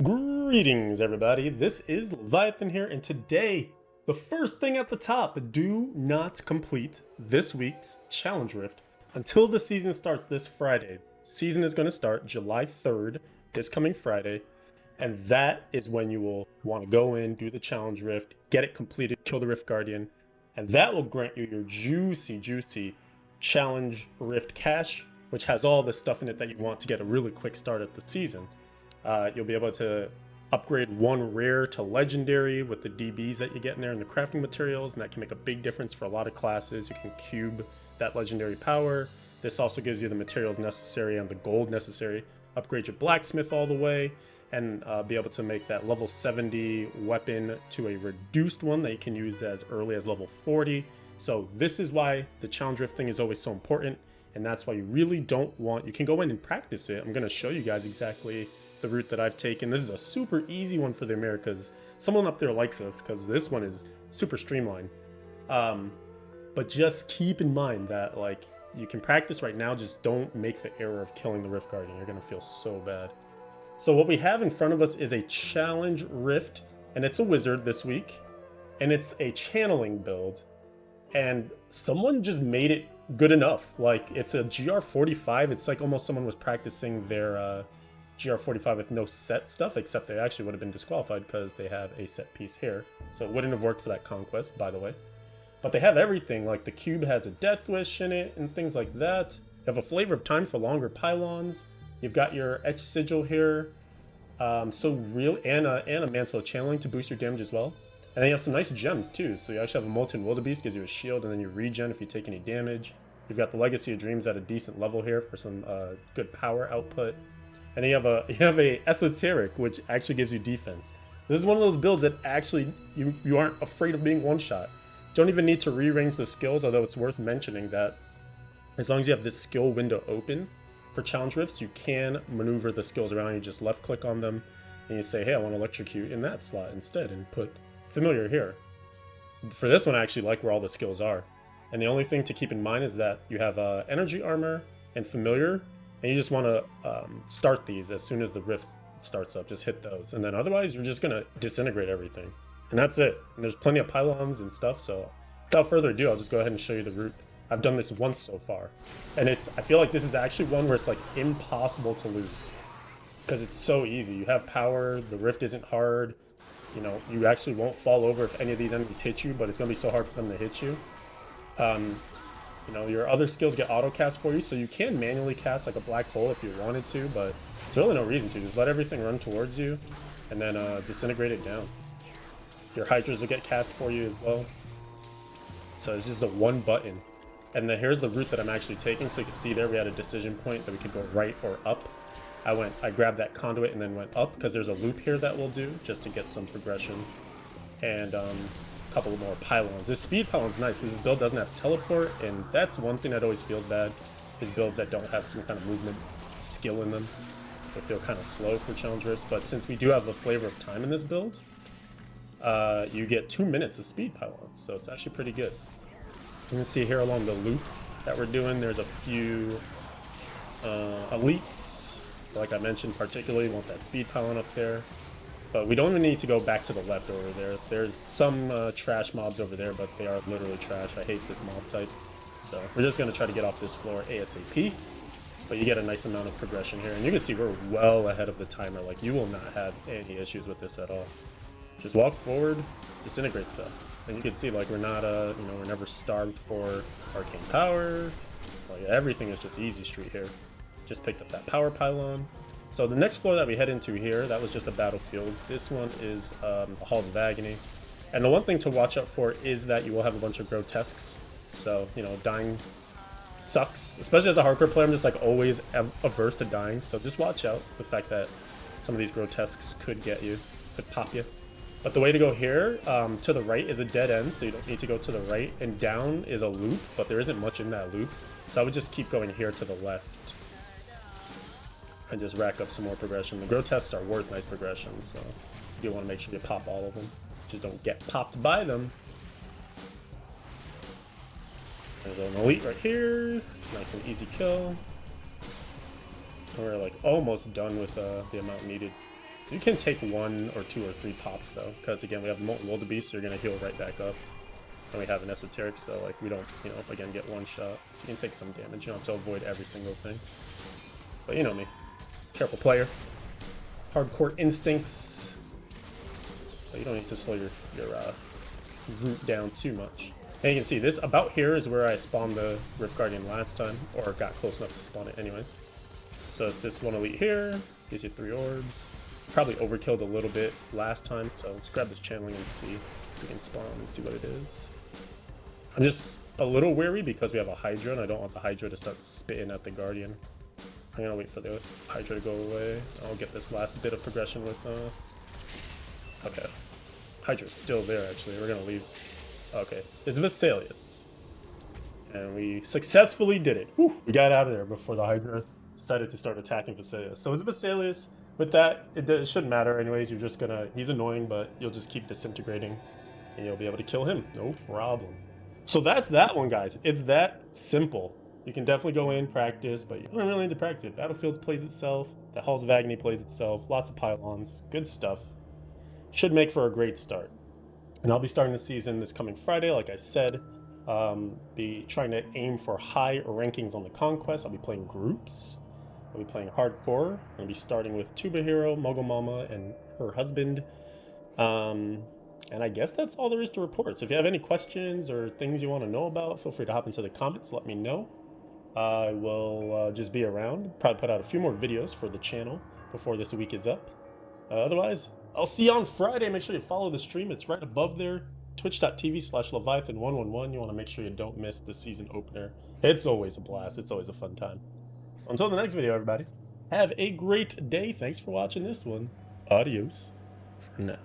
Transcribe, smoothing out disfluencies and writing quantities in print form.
Greetings, everybody. This is Leviathan here, and today, the first thing at the top, do not complete this week's Challenge Rift until the season starts this Friday. Season is going to start July 3rd, this coming Friday, and that is when you will want to go in, do the Challenge Rift, get it completed, kill the Rift Guardian, and that will grant you your juicy Challenge Rift cash, which has all the stuff in it that you want to get a really quick start at the season. You'll be able to upgrade one rare to legendary with the DBs that you get in there and the crafting materials, and that can make a big difference for a lot of classes. You can cube that legendary power. This also gives you the materials necessary and the gold necessary. Upgrade your blacksmith all the way, and be able to make that level 70 weapon to a reduced one that you can use as early as level 40. So this is why the challenge rift thing is always so important, and that's why you really don't want, you can go in and practice it. I'm going to show you guys exactly the route that I've taken. This is a super easy one for the Americas. Someone up there likes us because this one is super streamlined. But just keep in mind that, like, you can practice right now, just don't make the error of killing the Rift Guardian. You're gonna feel so bad. So what we have in front of us is a challenge rift, and it's a wizard this week, and it's a channeling build, and someone just made it good enough. Like, it's a GR45. It's like almost someone was practicing their GR45 with no set stuff, except they actually would have been disqualified because they have a set piece here. So it wouldn't have worked for that conquest, by the way. But they have everything, like the cube has a death wish in it and things like that. You have a flavor of time for longer pylons. You've got your etch sigil here. And a mantle of channeling to boost your damage as well. And then you have some nice gems too. So you actually have a molten wildebeest, gives you a shield, and then you regen if you take any damage. You've got the legacy of dreams at a decent level here for some good power output. And then you have a esoteric, which actually gives you defense. This is one of those builds that actually you aren't afraid of being one shot. Don't even need to rearrange the skills, although it's worth mentioning that as long as you have this skill window open for challenge rifts, you can maneuver the skills around. You just left click on them and you say, hey, I want to electrocute in that slot instead, and put familiar here. For this one, I actually like where all the skills are. And the only thing to keep in mind is that you have energy armor and familiar. And you just want to start these as soon as the rift starts up. Just hit those. And then otherwise, you're just going to disintegrate everything. And that's it. And there's plenty of pylons and stuff. So without further ado, I'll just go ahead and show you the route. I've done this once so far. And I feel like this is actually one where it's like impossible to lose. Because it's so easy. You have power. The rift isn't hard. You know, you actually won't fall over if any of these enemies hit you. But it's going to be so hard for them to hit you. You know, your other skills get auto cast for you, so you can manually cast like a black hole if you wanted to, but there's really no reason to. Just let everything run towards you, and then disintegrate it down. Your hydras will get cast for you as well. So it's just a one button. And then here's the route that I'm actually taking, so you can see there we had a decision point that we could go right or up. I grabbed that conduit and then went up, because there's a loop here that we'll do, just to get some progression. And couple more pylons. This speed pylon's nice because this build doesn't have teleport, and that's one thing that always feels bad, is builds that don't have some kind of movement skill in them. They feel kind of slow for challenge rifts, but since we do have the flavor of time in this build, you get 2 minutes of speed pylons, so it's actually pretty good. You can see here along the loop that we're doing, there's a few elites, like I mentioned, particularly want that speed pylon up there. But we don't even need to go back to the left over there. There's some trash mobs over there, but they are literally trash. I hate this mob type. So we're just going to try to get off this floor ASAP. But you get a nice amount of progression here. And you can see we're well ahead of the timer. Like, you will not have any issues with this at all. Just walk forward, disintegrate stuff. And you can see, like, we're not, you know, we're never starved for arcane power. Like, everything is just easy street here. Just picked up that power pylon. So the next floor that we head into here, that was just the battlefield. This one is the Halls of Agony. And the one thing to watch out for is that you will have a bunch of grotesques. So, you know, dying sucks. Especially as a hardcore player, I'm just like always averse to dying. So just watch out the fact that some of these grotesques could get you, could pop you. But the way to go here, to the right is a dead end, so you don't need to go to the right. And down is a loop, but there isn't much in that loop. So I would just keep going here to the left and just rack up some more progression. The grotesques are worth nice progression, so you want to make sure you pop all of them. Just don't get popped by them. There's an elite right here. Nice and easy kill. We're like almost done with the amount needed. You can take 1 or 2 or 3 pops though, because again we have Molten Wildebeest, so you're gonna heal right back up. And we have an Esoteric, so like we don't, you know, again get 1 shot. So you can take some damage. You don't have to avoid every single thing. But you know me, careful player. Hardcore instincts. But you don't need to slow your root down too much. And you can see this about here is where I spawned the Rift Guardian last time, or got close enough to spawn it anyways. So it's this 1 elite here, gives you 3 orbs. Probably overkilled a little bit last time, so let's grab this channeling and see if we can spawn and see what it is. I'm just a little wary because we have a Hydra, and I don't want the Hydra to start spitting at the Guardian. I'm gonna wait for the Hydra to go away. I'll get this last bit of progression with, okay. Hydra's still there, actually. We're gonna leave. Okay, it's Vesalius. And we successfully did it. Whew. We got out of there before the Hydra decided to start attacking Vesalius. So it's Vesalius. With that, it shouldn't matter anyways. You're just gonna, he's annoying, but you'll just keep disintegrating and you'll be able to kill him. No problem. So that's that one, guys. It's that simple. You can definitely go in, practice, but you don't really need to practice it. Battlefields plays itself. The Halls of Agony plays itself. Lots of pylons. Good stuff. Should make for a great start. And I'll be starting the season this coming Friday, like I said. Be trying to aim for high rankings on the Conquest. I'll be playing groups. I'll be playing hardcore. I'll be starting with Tuba Hero, Mogul Mama, and her husband. And I guess that's all there is to report. So if you have any questions or things you want to know about, feel free to hop into the comments. Let me know. I will just be around. Probably put out a few more videos for the channel before this week is up. Otherwise, I'll see you on Friday. Make sure you follow the stream. It's right above there. Twitch.tv/Leviathan111. You want to make sure you don't miss the season opener. It's always a blast. It's always a fun time. So until the next video, everybody, have a great day. Thanks for watching this one. Adios for now.